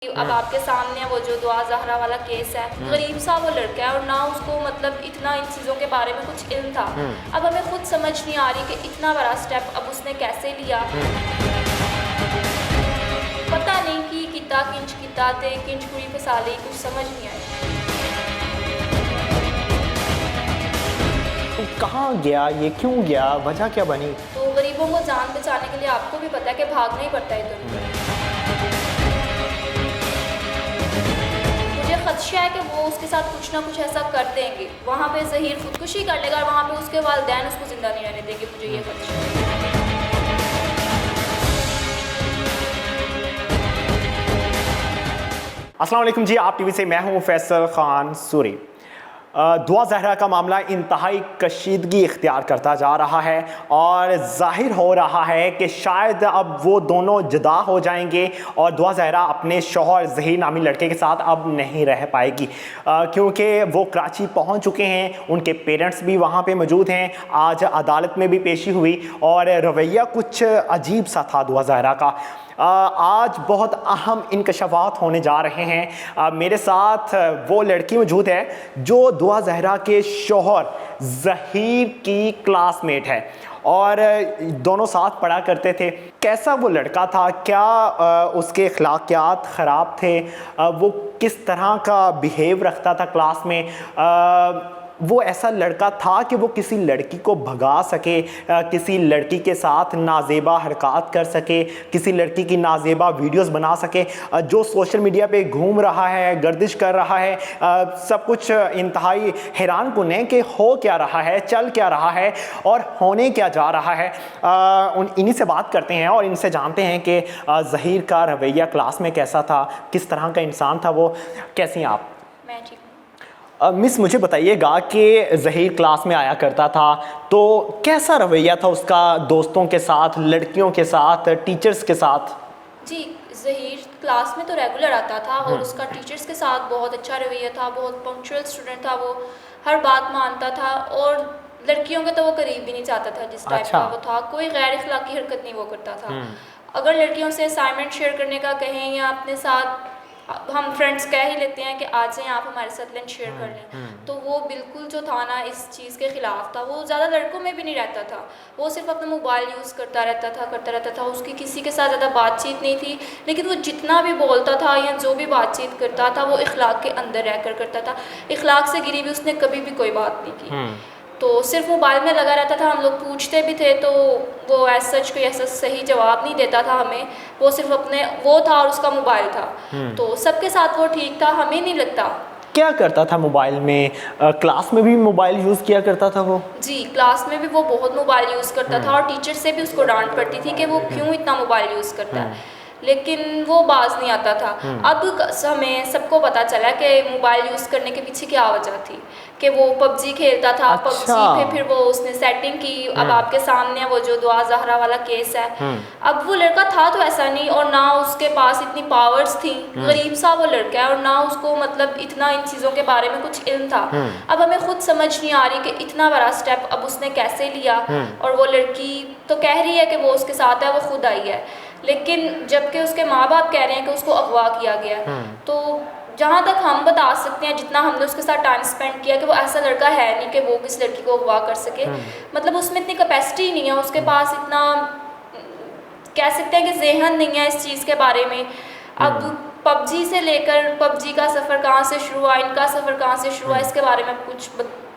اب آپ کے سامنے وہ جو دعا زہرا والا کیس ہے، غریب سا وہ لڑکا ہے اور نہ اس کو مطلب اتنا ان چیزوں کے بارے میں کچھ علم تھا. اب ہمیں خود سمجھ نہیں آ رہی کہ اتنا بڑا سٹیپ اب اس نے کیسے لیا. پتہ نہیں کی کتا کنچ کتا تے کنچ کڑی پسالی کچھ سمجھ نہیں آئی. کہاں گیا یہ، کیوں گیا، وجہ کیا بنی؟ تو غریبوں کو جان بچانے کے لیے آپ کو بھی پتہ ہے کہ بھاگنا ہی پڑتا ہے ادھر ادھر. مجھے خدشہ ہے کہ وہ اس کے ساتھ کچھ نہ کچھ ایسا کر دیں گے، وہاں پہ ظہیر خودکشی کر لے گا اور وہاں پہ اس کے والدین اس کو زندہ نہیں رہنے دیں گے. مجھے یہ خدشہ ہے. السلام علیکم جی، آپ ٹی وی سے میں ہوں فیصل خان سوری. دعا زہرا کا معاملہ انتہائی کشیدگی اختیار کرتا جا رہا ہے اور ظاہر ہو رہا ہے کہ شاید اب وہ دونوں جدا ہو جائیں گے اور دعا زہرا اپنے شوہر ظہیر نامی لڑکے کے ساتھ اب نہیں رہ پائے گی، کیونکہ وہ کراچی پہنچ چکے ہیں. ان کے پیرنٹس بھی وہاں پہ موجود ہیں. آج عدالت میں بھی پیشی ہوئی اور رویہ کچھ عجیب سا تھا دعا زہرا کا. آج بہت اہم انکشافات ہونے جا رہے ہیں. میرے ساتھ وہ لڑکی موجود ہے جو دعا زہرا کے شوہر ظہیر کی کلاس میٹ ہے اور دونوں ساتھ پڑھا کرتے تھے. کیسا وہ لڑکا تھا، کیا اس کے اخلاقیات خراب تھے، وہ کس طرح کا بیہیو رکھتا تھا کلاس میں، وہ ایسا لڑکا تھا کہ وہ کسی لڑکی کو بھگا سکے، کسی لڑکی کے ساتھ نازیبا حرکات کر سکے، کسی لڑکی کی نازیبا ویڈیوز بنا سکے، جو سوشل میڈیا پہ گھوم رہا ہے، گردش کر رہا ہے. سب کچھ انتہائی حیران کن ہے کہ ہو کیا رہا ہے، چل کیا رہا ہے اور ہونے کیا جا رہا ہے. انہی سے بات کرتے ہیں اور ان سے جانتے ہیں کہ ظہیر کا رویہ کلاس میں کیسا تھا، کس طرح کا انسان تھا وہ. کیسی ہیں آپ؟ میں ٹھیک ہوں. مس مجھے بتائیے گا کہ ظہیر کلاس میں آیا کرتا تھا تو کیسا رویہ تھا اس کا دوستوں کے ساتھ، لڑکیوں کے ساتھ، ٹیچرز کے ساتھ؟ جی، ظہیر کلاس میں تو ریگولر آتا تھا اور اس کا ٹیچرز کے ساتھ بہت اچھا رویہ تھا. بہت پنکچوئل اسٹوڈنٹ تھا، وہ ہر بات مانتا تھا اور لڑکیوں کے تو وہ قریب بھی نہیں چاہتا تھا. جس ٹائپ کا وہ تھا، کوئی غیر اخلاقی حرکت نہیں وہ کرتا تھا. اگر لڑکیوں سے اسائنمنٹ شیئر کرنے کا کہیں یا اپنے ساتھ ہم فرینڈس کہہ ہی لیتے ہیں کہ آج سے آپ ہمارے ساتھ لنچ شیئر کر لیں، تو وہ بالکل جو تھا نا اس چیز کے خلاف تھا. وہ زیادہ لڑکوں میں بھی نہیں رہتا تھا، وہ صرف اپنا موبائل یوز کرتا رہتا تھا. اس کی کسی کے ساتھ زیادہ بات چیت نہیں تھی، لیکن وہ جتنا بھی بولتا تھا یا جو بھی بات چیت کرتا تھا وہ اخلاق کے اندر رہ کر کرتا تھا. اخلاق سے گری بھی اس نے کبھی بھی کوئی بات نہیں کی. تو صرف موبائل میں لگا رہتا تھا. ہم لوگ پوچھتے بھی تھے تو وہ ایسا سچ کوئی ایسا صحیح جواب نہیں دیتا تھا ہمیں. وہ صرف اپنے وہ تھا اور اس کا موبائل تھا. تو سب کے ساتھ وہ ٹھیک تھا، ہمیں نہیں لگتا. کیا کرتا تھا موبائل میں؟ کلاس میں بھی موبائل یوز کیا کرتا تھا وہ؟ جی، کلاس میں بھی وہ بہت موبائل یوز کرتا تھا اور ٹیچر سے بھی اس کو ڈانٹ پڑتی تھی کہ وہ کیوں اتنا موبائل یوز کرتا ہے، لیکن وہ باز نہیں آتا تھا. اب ہمیں سب کو پتہ چلا کہ موبائل یوز کرنے کے پیچھے کیا وجہ تھی، کہ وہ پب جی کھیلتا تھا. پب جی پہ پھر وہ اس نے سیٹنگ کی. اب آپ کے سامنے وہ جو دعا زہرا والا کیس ہے. اب وہ لڑکا تھا تو ایسا نہیں اور نہ اس کے پاس اتنی پاورز تھیں. غریب سا وہ لڑکا ہے اور نہ اس کو مطلب اتنا ان چیزوں کے بارے میں کچھ علم تھا. اب ہمیں خود سمجھ نہیں آ رہی کہ اتنا بڑا سٹیپ اب اس نے کیسے لیا. اور وہ لڑکی تو کہہ رہی ہے کہ وہ اس کے ساتھ ہے، وہ خود آئی ہے، لیکن جبکہ اس کے ماں باپ کہہ رہے ہیں کہ اس کو اغوا کیا گیا. تو جہاں تک ہم بتا سکتے ہیں، جتنا ہم نے اس کے ساتھ ٹائم اسپینڈ کیا، کہ وہ ایسا لڑکا ہے نہیں کہ وہ کس لڑکی کو اغوا کر سکے. مطلب اس میں اتنی کیپیسٹی نہیں ہے، اس کے پاس اتنا کہہ سکتے ہیں کہ ذہن نہیں ہے اس چیز کے بارے میں. اب پب جی سے لے کر پب جی کا سفر کہاں سے شروع ہوا، ان کا سفر کہاں سے شروع ہوا، اس کے بارے میں کچھ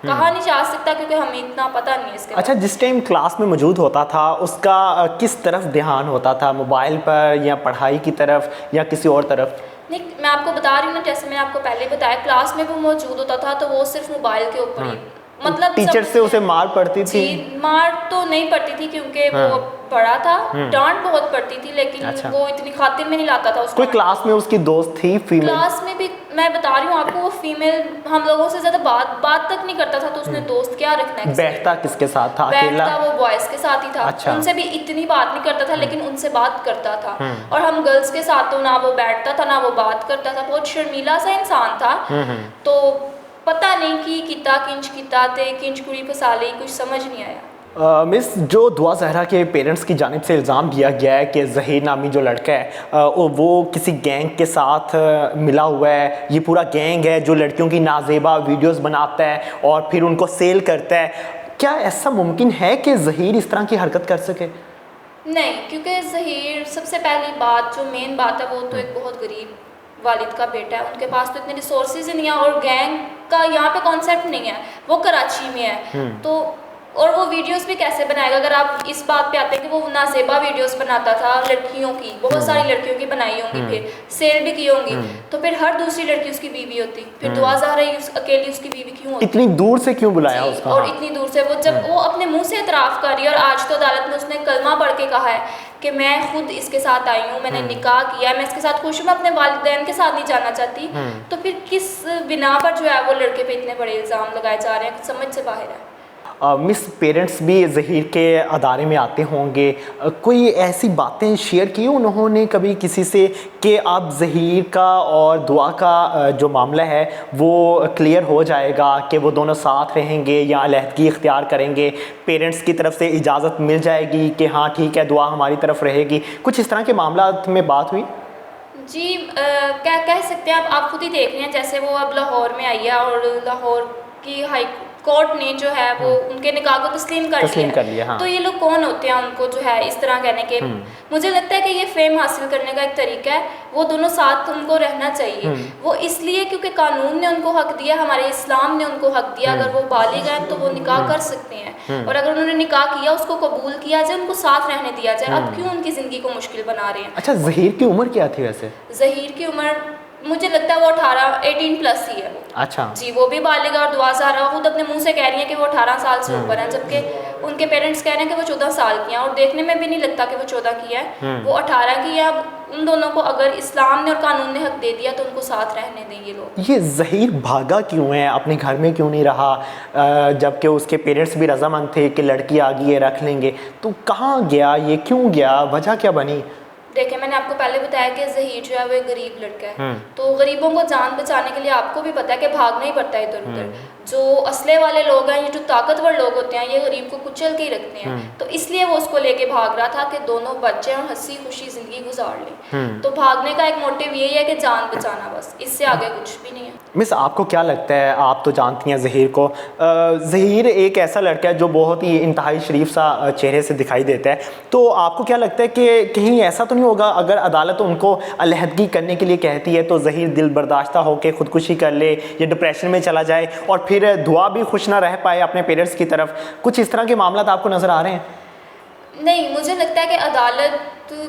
کہا نہیں جا سکتا کیونکہ ہمیں اتنا پتہ نہیں ہے اس کے. اچھا، جس ٹائم کلاس میں موجود ہوتا تھا اس کا کس طرف دھیان ہوتا تھا، موبائل پر یا پڑھائی کی طرف یا کسی اور طرف؟ نہیں، میں آپ کو بتا رہی ہوں نا، جیسے میں نے آپ کو پہلے بتایا کلاس میں وہ موجود ہوتا تھا تو وہ صرف موبائل کے اوپر ہی. مطلب ٹیچر سے اسے مار پڑتی تھی؟ جی، مار تو نہیں پڑتی تھی کیونکہ وہ بڑا تھا. ڈانٹ بہت پڑتی تھی لیکن وہ اتنی خاطر میں نہیں لاتا تھا. کوئی کلاس میں اس کی دوست تھی فیمیل؟ کلاس میں بھی میں بتا رہی ہوں آپ کو، وہ فیمیل ہم لوگوں سے زیادہ بات تک نہیں کرتا تھا. تو اس نے دوست کیا رکھنا ہے؟ بیٹھتا کس کے ساتھ تھا؟ اکیلا؟ بیٹھتا وہ بوائز کے ساتھ ہی تھا. ان سے بھی اتنی بات نہیں کرتا تھا لیکن ان سے بات کرتا تھا. اور ہم گرلز کے ساتھ تو نہ وہ بیٹھتا تھا نہ وہ بات کرتا تھا. بہت شرمیلا سا انسان تھا. تو پتہ نہیں کی کتا کنچ کتا تے کنچ کڑی پسالی کچھ سمجھ نہیں آیا. मिस, जो दुआ ज़हरा के पेरेंट्स की जानिब से इल्ज़ाम दिया गया है कि ज़हीर नामी जो लड़का है वो किसी गैंग के साथ मिला हुआ है, ये पूरा गैंग है जो लड़कियों की नाजेबा वीडियोस बनाता है और फिर उनको सेल करता है, क्या ऐसा मुमकिन है कि ज़हीर इस तरह की हरकत कर सके? नहीं, क्योंकि ज़हीर सबसे पहली बात, जो मेन बात है, वो तो एक बहुत गरीब वालिद का बेटा है, उनके पास तो इतने रिसोर्सेज ही नहीं है और गैंग का यहाँ पे कॉन्सेप्ट नहीं है, वो कराची में है। तो और वो वीडियोस भी कैसे बनाएगा? अगर आप इस बात पे आते हैं कि वो नाजेबा वीडियोस बनाता था लड़कियों की, बहुत सारी लड़कियों की बनाई होंगी, फिर सेल भी की होंगी, तो फिर हर दूसरी लड़की उसकी बीवी होती, फिर दुआ ज़हरा ही अकेली उसकी बीवी क्यों होती? इतनी दूर से क्यों बुलाया उसका? और इतनी दूर से वो जब वो अपने मुंह से इतराफ़ कर रही है, और आज तो अदालत में उसने कलमा पढ़ के कहा है कि मैं खुद इसके साथ आई हूँ, मैंने निकाह किया है, मैं इसके साथ खुश हूँ, मैं अपने वालिदैन के साथ नहीं जाना चाहती, तो फिर किस बिना पर जो है वो लड़के पे इतने बड़े इल्ज़ाम लगाए जा रहे हैं, समझ से बाहर है। मिस, पेरेंट्स भी ज़हीर के अदारे में आते होंगे, कोई ऐसी बातें शेयर की उन्होंने कभी किसी से कि आप ज़हीर का और दुआ का जो मामला है वो क्लियर हो जाएगा, कि वो दोनों साथ रहेंगे या अलहदगी इख्तियार करेंगे, पेरेंट्स की तरफ से इजाज़त मिल जाएगी कि हाँ ठीक है दुआ हमारी तरफ रहेगी, कुछ इस तरह के मामला में बात हुई? जी, क्या कह सकते हैं आप खुद ही देख रहे हैं, जैसे वो अब लाहौर में आई है और लाहौर की हाई कोर्ट ने जो है वो उनके निकाह को तस्लीम कर लिया। हाँ। तो ये लोग कौन होते हैं उनको जो है इस तरह कहने के? मुझे लगता है कि ये फेम हासिल करने का एक तरीका है, वो दोनों साथ उनको रहना चाहिए, वो इसलिए क्योंकि कानून ने उनको हक दिया, हमारे इस्लाम ने उनको हक दिया, अगर वो बालिग हैं तो वो निकाह कर सकते हैं, और अगर उन्होंने निकाह किया उसको कबूल किया जाए, उनको साथ रहने दिया जाए। अब क्यों उनकी ज़िंदगी को मुश्किल बना रहे हैं? अच्छा, ज़हीर की उम्र क्या थी वैसे? ज़हीर की उम्र मुझे लगता है वो 18 प्लस ही है। अच्छा जी, वो भी बालिग है, और दुआ ज़हरा खुद अपने मुंह से कह रही है कि वो 18 साल से ऊपर है, जबकि उनके पेरेंट्स कह रहे हैं कि वो 14 साल की हैं, और देखने में भी नहीं लगता कि वो 14 की है, वो 18 की है। अब उन दोनों को अगर इस्लाम ने और कानून ने हक दे दिया तो उनको साथ रहने दें ये लोग। ये ज़हीर भागा क्यों है, अपने घर में क्यों नहीं रहा, जबकि उसके पेरेंट्स भी रजामंद थे कि लड़की आ गई है रख लेंगे, तो कहाँ गया ये, क्यों गया, वजह क्या बनी? देखिए, मैंने आपको पहले बताया कि ज़हीर जो है वो एक गरीब लड़का है, तो गरीबों को जान बचाने के लिए आपको भी पता है कि भागना ही पड़ता है इधर उधर। जो असले वाले लोग हैं, ये जो ताकतवर लोग होते हैं, ये गरीब को कुचल के ही रखते हैं, तो इसलिए वो उसको लेके भाग रहा था कि दोनों बच्चे और हंसी खुशी ज़िंदगी गुजार लें। तो भागने का एक मोटिव यही है कि जान बचाना, बस, इससे आगे कुछ भी नहीं है। मिस, आपको क्या लगता है, आप तो जानती हैं ज़हीर को, ज़हीर एक ऐसा लड़का है जो बहुत ही इंतहाई शरीफ सा चेहरे से दिखाई देता है, तो आपको क्या लगता है कि कहीं ऐसा तो नहीं होगा अगर अदालत उनको अलहदगी करने के लिए कहती है तो ज़हीर दिल बर्दाश्ता होकर ख़ुदकुशी कर ले या डिप्रेशन में चला जाए और फिर दुआ भी खुश ना रह पाए अपने पेरेंट्स की तरफ, कुछ इस तरह के मामला आपको नज़र आ रहे हैं? नहीं, मुझे लगता है कि अदालत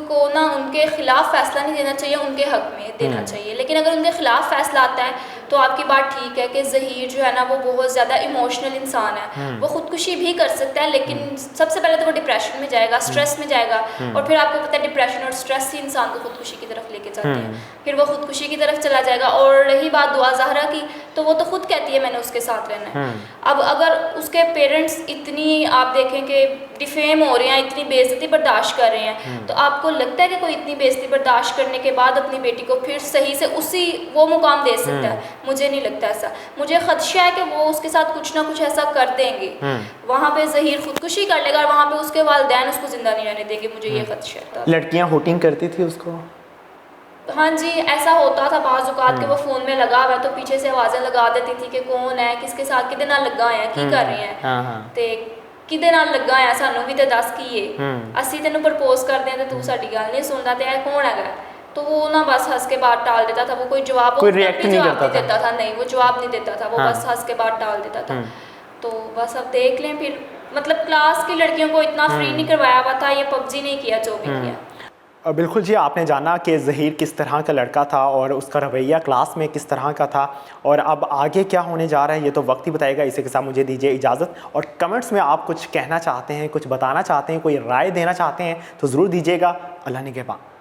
को ना उनके खिलाफ फैसला नहीं देना चाहिए, उनके हक में देना चाहिए। लेकिन अगर उनके खिलाफ फैसला आता है तो आपकी बात ठीक है कि ज़हीर जो है ना वो बहुत ज़्यादा इमोशनल इंसान है, वो ख़ुदकुशी भी कर सकता है, लेकिन सबसे पहले तो वो डिप्रेशन में जाएगा, स्ट्रेस में जाएगा, और फिर आपको पता है डिप्रेशन और स्ट्रेस ही इंसान को ख़ुदकुशी की तरफ लेके जाते हैं, फिर वो ख़ुदकुशी की तरफ चला जाएगा। और रही बात दुआ ज़हरा की, तो वो तो खुद कहती है मैंने उसके साथ रहना है। अब अगर उसके पेरेंट्स इतनी, आप देखें कि डिफेम हो रहे हैं, इतनी बेइज्जती बर्दाश्त कर रहे हैं, तो आपको लगता है कि कोई इतनी बेइज्जती बर्दाश्त करने के बाद अपनी बेटी को फिर सही से उसी वो मुकाम दे सकता है? मुझे नहीं लगता ऐसा। मुझे खदशा है कि वो उसके साथ कुछ ना कुछ ऐसा कर देंगे, वहाँ पे ज़हीर खुदकुशी कर लेगा और वहाँ पे उसके वालिदैन उसको जिंदा नहीं रहने देंगे, मुझे ये खदशा है। लड़कियाँ होटिंग करती थी उसको? हाँ जी, ऐसा होता था बाज़ औक़ात कि वो फ़ोन में लगा हुआ है तो पीछे से आवाज़ें लगा देती थी कि कौन है, किसके साथ, किदे नाल लगा है, की कर रहे हैं, ते किदे नाल लगा है, सानू भी तो दस की है, असी तेनू प्रपोज करते हैं तो तू साडी गल नहीं सुनता, ते कौन है? तो वो ना बस हंस के बात टाल देता था, वो कोई जवाब, कोई रिएक्ट नहीं देता था, नहीं वो जवाब नहीं देता था, वो बस हंस के बात टाल देता था। तो बस अब देख लें, फिर मतलब क्लास की लड़कियों को इतना फ्री नहीं करवाया हुआ था, ये पबजी नहीं किया जो भी किया। बिल्कुल जी, आपने जाना कि ज़हीर किस तरह का लड़का था और उसका रवैया क्लास में किस तरह का था, और अब आगे क्या होने जा रहा है ये तो वक्त ही बताएगा। इसी के साथ मुझे दीजिए इजाज़त, और कमेंट्स में आप कुछ कहना चाहते हैं, कुछ बताना चाहते हैं, कोई राय देना चाहते हैं तो ज़रूर दीजिएगा। अल्लाह निगहबान।